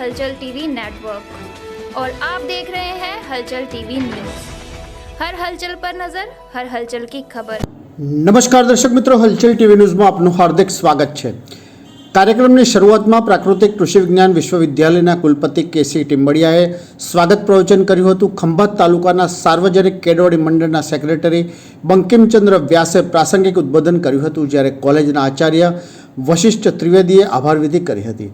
हलचल TV network और आप देख रहे हैं हलचल टीवी न्यूज़। हर हलचल पर नजर, हर हलचल की खबर। नमस्कार दर्शक मित्रों, हलचल टीवी न्यूज़ में आपનું हार्दिक स्वागत છે। કાર્યક્રમની શરૂઆતમાં પ્રાકૃતિક કૃષિ વિજ્ઞાન વિશ્વવિદ્યાલયના કુલપતિ કેસી ટીમ્બડિયાએ સ્વાગત પ્રવચન કર્યું હતું। ખંભાત તાલુકાના સાર્વજનિક કેળવણી મંડળના સેક્રેટરી બંકિમચંદ્ર વ્યાસે પ્રાસંગિક ઉદ્બોધન કર્યું હતું, જ્યારે કોલેજના આચાર્ય વશિષ્ઠ ત્રિવેદીએ આભાર વિધિ કરી હતી।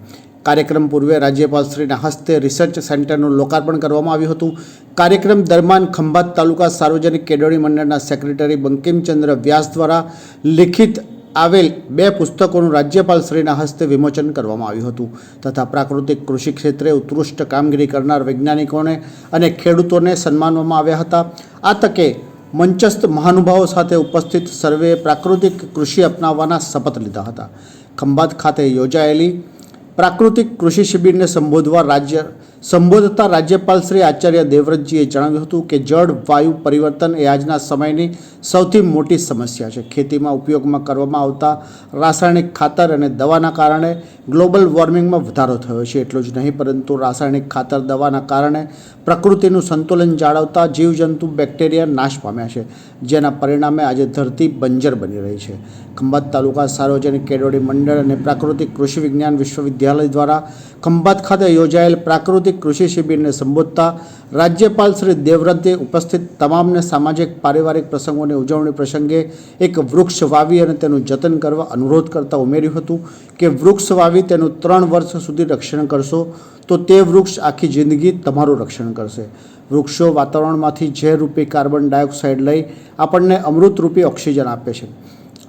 કાર્યક્રમ પૂર્વે રાજ્યપાલશ્રીના હસ્તે રિસર્ચ સેન્ટરનું લોકાર્પણ કરવામાં આવ્યું હતું। કાર્યક્રમ દરમિયાન ખંભાત તાલુકા સાર્વજનિક કેળવણી મંડળના સેક્રેટરી બંકિમચંદ્ર વ્યાસ દ્વારા લિખિત આવેલ 2 પુસ્તકોનું રાજ્યપાલશ્રીના હસ્તે વિમોચન કરવામાં આવ્યું હતું તથા પ્રાકૃતિક કૃષિ ક્ષેત્રે ઉત્કૃષ્ટ કામગીરી કરનાર વૈજ્ઞાનિકોને અને ખેડૂતોને સન્માનવામાં આવ્યા હતા। આ તકે મંચસ્થ મહાનુભાવો સાથે ઉપસ્થિત સર્વેએ પ્રાકૃતિક કૃષિ અપનાવવાના શપથ લીધા હતા। ખંભાત ખાતે યોજાયેલી પ્રાકૃતિક કૃષિ શિબિરને સંબોધતા રાજ્યપાલ શ્રી આચાર્ય દેવવ્રતજીએ જણાવ્યું હતું કે જળ વાયુ પરિવર્તન એ આજના સમયની સૌથી મોટી સમસ્યા છે। ખેતીમાં ઉપયોગમાં કરવામાં આવતા રાસાયણિક ખાતર અને દવાના કારણે ગ્લોબલ વોર્મિંગમાં વધારો થયો છે। એટલું જ નહીં, પરંતુ રાસાયણિક ખાતર દવાના કારણે પ્રકૃતિનું સંતુલન જાળવતા જીવજંતુ બેક્ટેરિયા નાશ પામ્યા છે, જેના પરિણામે આજે ધરતી બંજર બની રહી છે। ખંભાત તાલુકા સાર્વજનિક કેળવણી મંડળ અને પ્રાકૃતિક કૃષિ વિજ્ઞાન વિશ્વવિદ્યાલય દ્વારા ખંભાત ખાતે યોજાયેલ પ્રાકૃતિક કૃષિ શિબિરને સંબોધતા રાજ્યપાલ શ્રી દેવવ્રતે ઉપસ્થિત તમામને સામાજિક પારિવારિક પ્રસંગોની ઉજવણી પ્રસંગે એક વૃક્ષ વાવી અને તેનું જતન કરવા અનુરોધ કરતા ઉમેર્યું હતું કે વૃક્ષ વાવી તેનું 3 વર્ષ સુધી રક્ષણ કરશો તો તે વૃક્ષ આખી જિંદગી તમારું રક્ષણ કરશે। વૃક્ષો વાતાવરણમાંથી ઝેરરૂપી કાર્બન ડાયોક્સાઇડ લઈ આપણને અમૃતરૂપી ઓક્સિજન આપે છે।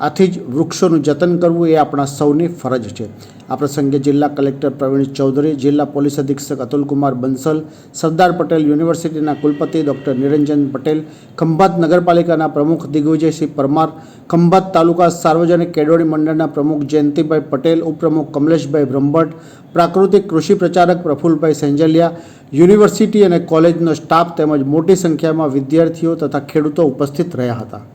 આથી જ વૃક્ષોનું જતન કરવું એ આપણા સૌની ફરજ છે। આ પ્રસંગે જિલ્લા કલેક્ટર પ્રવીણ ચૌધરી, જિલ્લા પોલીસ અધિક્ષક અતુલકુમાર બંસલ, સરદાર પટેલ યુનિવર્સિટીના કુલપતિ ડૉક્ટર નિરંજન પટેલ, ખંભાત નગરપાલિકાના પ્રમુખ દિગ્વિજયસિંહ પરમાર, ખંભાત તાલુકા સાર્વજનિક કેળવણી મંડળના પ્રમુખ જયંતિભાઈ પટેલ, ઉપપ્રમુખ કમલેશભાઈ બ્રહ્મભટ્ટ, પ્રાકૃતિક કૃષિ પ્રચારક પ્રફુલભાઈ સેંજલિયા, યુનિવર્સિટી અને કોલેજનો સ્ટાફ તેમજ મોટી સંખ્યામાં વિદ્યાર્થીઓ તથા ખેડૂતો ઉપસ્થિત રહ્યા હતા।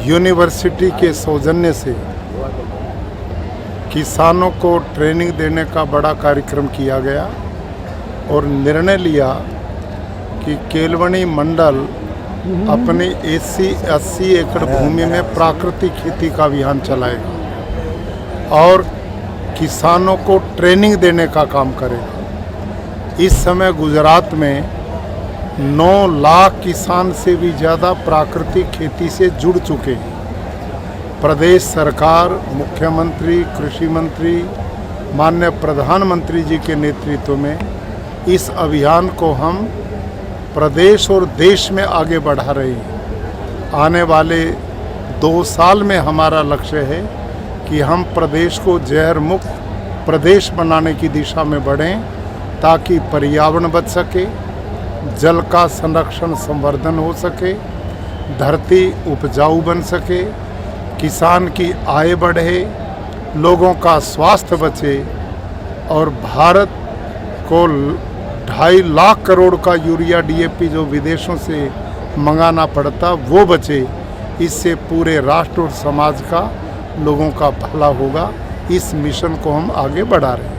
यूनिवर्सिटी के सौजन्य से किसानों को ट्रेनिंग देने का बड़ा कार्यक्रम किया गया और निर्णय लिया कि केलवणी मंडल अपनी 80 एकड़ भूमि में प्राकृतिक खेती का अभियान चलाएगा और किसानों को ट्रेनिंग देने का काम करेगा। इस समय गुजरात में 9 लाख किसान से भी ज़्यादा प्राकृतिक खेती से जुड़ चुके हैं। प्रदेश सरकार, मुख्यमंत्री, कृषि मंत्री, माननीय प्रधानमंत्री जी के नेतृत्व में इस अभियान को हम प्रदेश और देश में आगे बढ़ा रहे हैं। आने वाले 2 साल में हमारा लक्ष्य है कि हम प्रदेश को जहर मुक्त प्रदेश बनाने की दिशा में बढ़ें ताकि पर्यावरण बच सके, जल का संरक्षण संवर्धन हो सके, धरती उपजाऊ बन सके, किसान की आय बढ़े, लोगों का स्वास्थ्य बचे और भारत को 2.5 लाख करोड़ का यूरिया DAP जो विदेशों से मंगाना पड़ता वो बचे। इससे पूरे राष्ट्र और समाज का, लोगों का भला होगा। इस मिशन को हम आगे बढ़ा रहे हैं।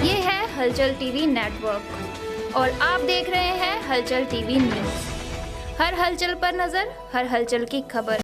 ये है हलचल टीवी नेटवर्क और आप देख रहे हैं हलचल टीवी न्यूज़। हर हलचल पर नजर, हर हलचल की खबर।